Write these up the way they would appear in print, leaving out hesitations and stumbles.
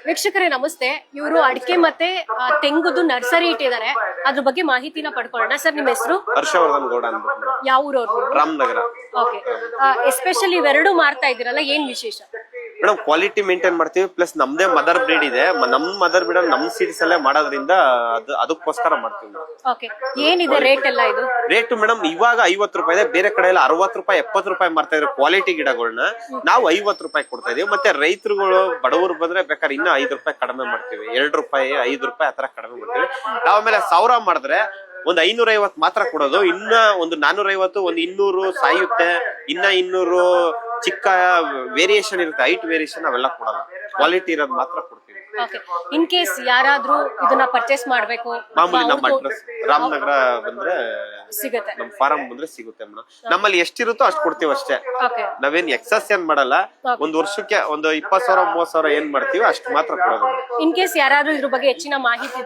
ವೀಕ್ಷಕರೇ ನಮಸ್ತೆ. ಇವರು ಅಡಿಕೆ ಮತ್ತೆ ತೆಂಗುದು ನರ್ಸರಿ ಇಟ್ಟಿದ್ದಾರೆ. ಅದ್ರ ಬಗ್ಗೆ ಮಾಹಿತಿನ ಪಡ್ಕೊಳ್ಳೋಣ. ಸರ್, ನಿಮ್ಮ ಹೆಸರು? ಹರ್ಷವರ್ಧನ್ ಗೌಡ ಅಂದ್ಬಿಟ್ಟು. ಯಾವ ಊರವ್ರು? ರಾಮನಗರ. ಓಕೆ. ಎಸ್ಪೆಷಲಿ ಇವೆರಡು ಮಾರ್ತಾ ಇದ್ದೀರಲ್ಲ, ಏನ್ ವಿಶೇಷ? ಮೇಡಮ್, ಕ್ವಾಲಿಟಿ ಮೇಂಟೈನ್ ಮಾಡ್ತೀವಿ, ಪ್ಲಸ್ ನಮ್ದೇ ಮದರ್ ಬ್ರೀಡ್ ಇದೆ. ನಮ್ ಮದರ್ ಬ್ರೀಡ್ ನಮ್ ಸೀಡ್ಸ್ ಅಲ್ಲೇ ಮಾಡೋದ್ರಿಂದ ಅದಕ್ಕೋಸ್ಕರ ಮಾಡ್ತೀವಿ. ಓಕೆ. ಏನಿದೆ ರೇಟ್ ಎಲ್ಲ ಇದು? ರೇಟ್ ಮೇಡಮ್ ಇವಾಗ 50 ರೂಪಾಯಿ ಇದೆ. ಬೇರೆ ಕಡೆ ಎಲ್ಲ 60 ರೂಪಾಯಿ 70 ರೂಪಾಯಿ ಮಾಡ್ತಾ ಇದ್ರೆ ಕ್ವಾಲಿಟಿ ಗಿಡಗಳನ್ನ ನಾವು 50 ರೂಪಾಯಿ ಕೊಡ್ತಾ ಇದೀವಿ. ಮತ್ತೆ ರೈತರುಗಳು ಬಡವರು ಬಂದ್ರೆ ಬೇಕಾದ್ರೆ ಇನ್ನ 5 ರೂಪಾಯಿ ಕಡಿಮೆ ಮಾಡ್ತೀವಿ. 2 ರೂಪಾಯಿ 5 ರೂಪಾಯಿ ಆತರ ಕಡಿಮೆ ಮಾಡ್ತೀವಿ. ನಾವು ಆಮೇಲೆ 1000 ಮಾಡಿದ್ರೆ ಒಂದು 550 ಮಾತ್ರ ಕೊಡೋದು. ಇನ್ನ ಒಂದು 450, ಒಂದು 200 ಸಾಯುತ್ತೆ. ಇನ್ನ 200 ಚಿಕ್ಕ ವೇರಿಯೇಷನ್ ಇರುತ್ತೆ, ಹೈಟ್ ವೇರಿಯೇಷನ್ ಅವೆಲ್ಲ ಕೊಡಲ್ಲ. ಕ್ವಾಲಿಟಿ ಇರೋದು ಮಾತ್ರ ಕೊಡ್ತೀವಿ. ಓಕೆ. ಇನ್ ಕೇಸ್ ಯಾರಾದ್ರೂ ಇದನ್ನ ಪರ್ಚೇಸ್ ಮಾಡ್ಬೇಕು, ಮಾಮೂಲಿ ನಮ್ಮ ಅಡ್ರೆಸ್ ರಾಮನಗರ ಬಂದ್ರೆ ಸಿಗುತ್ತೆ, ನಮ್ ಫಾರಂ ಬಂದ್ರೆ ಸಿಗುತ್ತೆ ಮೇಡಮ್. ನಮ್ಮಲ್ಲಿ ಎಷ್ಟಿರುತ್ತೋ ಅಷ್ಟು ಕೊಡ್ತೀವಿ ಅಷ್ಟೇ. ಓಕೆ. ನಾವೇನ್ ಎಕ್ಸಸ್ ಏನ್ ಮಾಡಲ್ಲ. ಒಂದ್ ವರ್ಷಕ್ಕೆ ಒಂದು 20,000 30,000 ಏನ್ ಮಾಡ್ತೀವಿ ಅಷ್ಟು ಮಾತ್ರ ಕೊಡೋದು. ಇನ್ ಕೇಸ್ ಯಾರಾದ್ರೂ ಇದ್ರ ಬಗ್ಗೆ ಹೆಚ್ಚಿನ ಮಾಹಿತಿ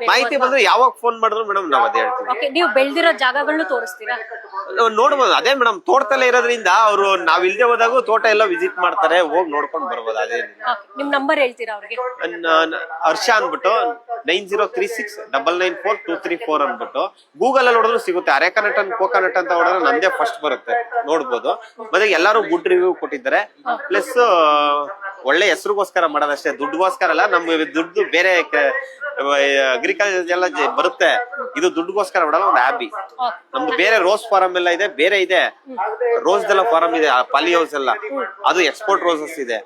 ಬಂದ್ರೆ ಯಾವಾಗ ಫೋನ್ ಮಾಡಿದ್ರು ಮೇಡಮ್ ನಾವ್ ಅದೇ ಹೇಳ್ತೀವಿ. ಓಕೆ. ನೀವು ಬೆಳ್ದಿರೋ ಜಾಗಗಳನ್ನ ತೋರಿಸ್ತೀರಾ? ನೋಡ್ಬೋದು. ಅದೇ ಮೇಡಮ್, ತೋಟದಲ್ಲೇ ಇರೋದ್ರಿಂದ ಅವ್ರು ನಾವ್ ಇಲ್ದೇ ಹೋದಾಗ ತೋಟ ಎಲ್ಲ ವಿಸಿಟ್ ಮಾಡ್ತಾರೆ, ಹೋಗಿ ನೋಡ್ಕೊಂಡ್ ಬರ್ಬೋದು. ಅದೇ ನಿಮ್ ನಂಬರ್ ಹೇಳ್ತೀರಾ ಅವ್ರಿಗೆ? ಹರ್ಷ ಅನ್ಬಿಟ್ಟು 9036994234 ಅನ್ಬಿಟ್ಟು ಗೂಗಲ್ ಅಲ್ಲಿ ಹೊಡೆದ್ರು ಸಿಗುತ್ತೆ. ಅರೆಕನಟ್ ಅಂಡ್ ಕೋಕೋನಟ್ ಅಂತ ಹೊಡೆದ್ರೆ ನಂದೇ ಫಸ್ಟ್ ಬರುತ್ತೆ, ನೋಡ್ಬೋದು. ಮತ್ತೆ ಎಲ್ಲಾರು ಗುಡ್ ರಿವ್ಯೂ ಕೊಟ್ಟಿದ್ದಾರೆ. ಪ್ಲಸ್ ಒಳ್ಳೆ ಹೆಸರಿಗೋಸ್ಕರ ಮಾಡೋದಷ್ಟೇ, ದುಡ್ಡುಗೋಸ್ಕರ ಅಲ್ಲ. ನಮ್ ದುಡ್ಡು ಬೇರೆ ಅಗ್ರಿಕಲ್ಚರ್ ಎಲ್ಲ ಬರುತ್ತೆ, ಇದು ದುಡ್ಡುಗೋಸ್ಕರ ಮಾಡಲ್ಲ. ಒಂದು ಹ್ಯಾಬಿ. ನಮ್ದು ಬೇರೆ ರೋಸ್ ಫಾರಂ ಎಲ್ಲ ಇದೆ, ಬೇರೆ ಇದೆ ರೋಸ್ ಎಲ್ಲ ಫಾರಂ ಇದೆ, ಪಾಲಿ ಹೌಸ್ ಎಲ್ಲ, ಅದು ಎಕ್ಸ್ಪೋರ್ಟ್ ರೋಸಸ್ ಇದೆ,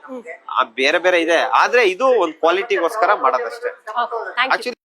ಬೇರೆ ಬೇರೆ ಇದೆ. ಆದ್ರೆ ಇದು ಒಂದು ಕ್ವಾಲಿಟಿಗೋಸ್ಕರ ಮಾಡೋದಷ್ಟೇ.